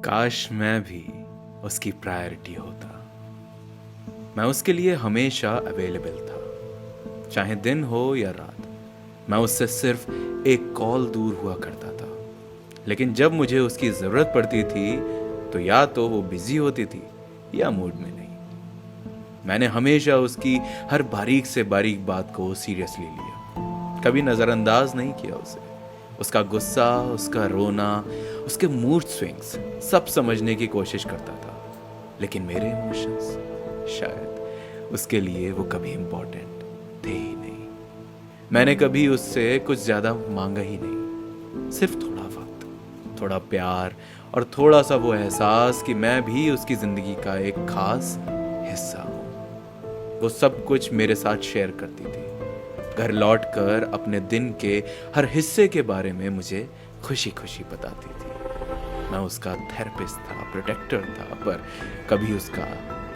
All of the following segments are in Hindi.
काश मैं भी उसकी प्रायोरिटी होता। मैं उसके लिए हमेशा अवेलेबल था, चाहे दिन हो या रात। मैं उससे सिर्फ एक कॉल दूर हुआ करता था। लेकिन जब मुझे उसकी ज़रूरत पड़ती थी तो या तो वो बिजी होती थी या मूड में नहीं। मैंने हमेशा उसकी हर बारीक से बारीक बात को सीरियसली लिया, कभी नज़रअंदाज नहीं किया उसे। उसका गुस्सा, उसका रोना, उसके मूड स्विंग्स सब समझने की कोशिश करता था। लेकिन मेरे इमोशंस शायद उसके लिए वो कभी इम्पोर्टेंट थे ही नहीं। मैंने कभी उससे कुछ ज़्यादा मांगा ही नहीं, सिर्फ थोड़ा वक्त, थोड़ा प्यार और थोड़ा सा वो एहसास कि मैं भी उसकी ज़िंदगी का एक खास हिस्सा हूँ। वो सब कुछ मेरे साथ शेयर करती थी। घर लौटकर अपने दिन के हर हिस्से के बारे में मुझे खुशी खुशी बताती थी। मैं उसका थेरेपिस्ट था, प्रोटेक्टर था, पर कभी उसका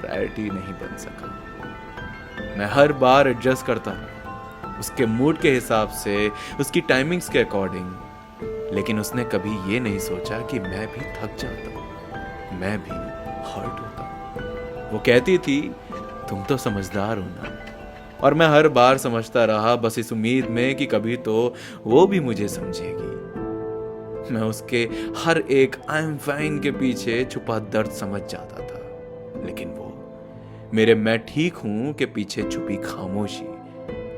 प्रायोरिटी नहीं बन सका। मैं हर बार एडजस्ट करता था, उसके मूड के हिसाब से, उसकी टाइमिंग्स के अकॉर्डिंग। लेकिन उसने कभी ये नहीं सोचा कि मैं भी थक जाता, मैं भी हर्ट होता। वो कहती थी, तुम तो समझदार हो ना। और मैं हर बार समझता रहा, बस इस उम्मीद में कि कभी तो वो भी मुझे समझेगी। मैं उसके हर एक आई एम फाइन के पीछे छुपा दर्द समझ जाता था, लेकिन वो मेरे मैं ठीक हूं के पीछे छुपी खामोशी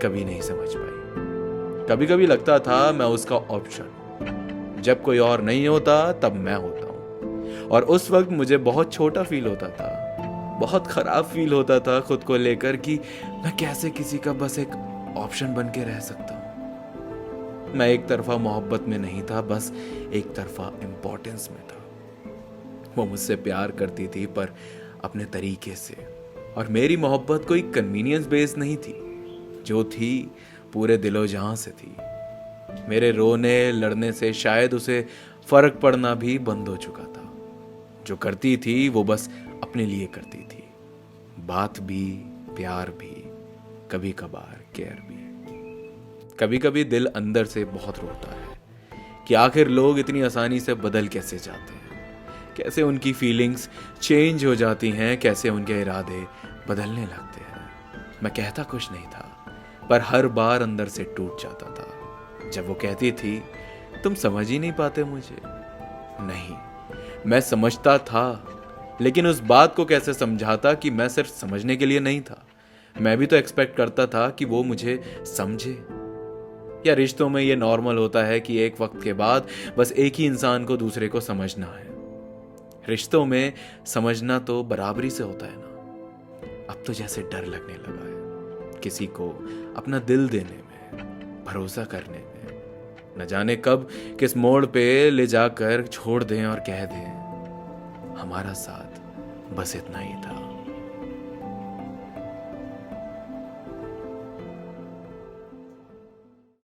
कभी नहीं समझ पाई। कभी कभी लगता था मैं उसका ऑप्शन, जब कोई और नहीं होता तब मैं होता हूं। और उस वक्त मुझे बहुत छोटा फील होता था, बहुत खराब फील होता था खुद को लेकर कि मैं कैसे किसी का बस एक ऑप्शन बन के रह सकता हूं। मैं एक तरफा मोहब्बत में नहीं था, बस एक तरफा इंपॉर्टेंस में था। वो मुझसे प्यार करती थी पर अपने तरीके से, और मेरी मोहब्बत कोई कन्वीनियंस बेस्ड नहीं थी, जो थी पूरे दिलो जहां से थी। मेरे रोने लड़ने से शायद उसे फर्क पड़ना भी बंद हो चुका था। जो करती थी वो बस अपने लिए करती थी, बात भी, प्यार भी, कभी कभार केयर भी। कभी कभी दिल अंदर से बहुत रोता है कि आखिर लोग इतनी आसानी से बदल कैसे जाते हैं, कैसे उनकी फीलिंग्स चेंज हो जाती हैं, कैसे उनके इरादे बदलने लगते हैं। मैं कहता कुछ नहीं था, पर हर बार अंदर से टूट जाता था जब वो कहती थी, तुम समझ ही नहीं पाते मुझे। नहीं, मैं समझता था, लेकिन उस बात को कैसे समझाता कि मैं सिर्फ समझने के लिए नहीं था। मैं भी तो एक्सपेक्ट करता था कि वो मुझे समझे। या रिश्तों में ये नॉर्मल होता है कि एक वक्त के बाद बस एक ही इंसान को दूसरे को समझना है। रिश्तों में समझना तो बराबरी से होता है ना। अब तो जैसे डर लगने लगा है किसी को अपना दिल देने में, भरोसा करने में। न जाने कब किस मोड़ पे ले जाकर छोड़ दें और कह दें, हमारा साथ बस इतना ही था।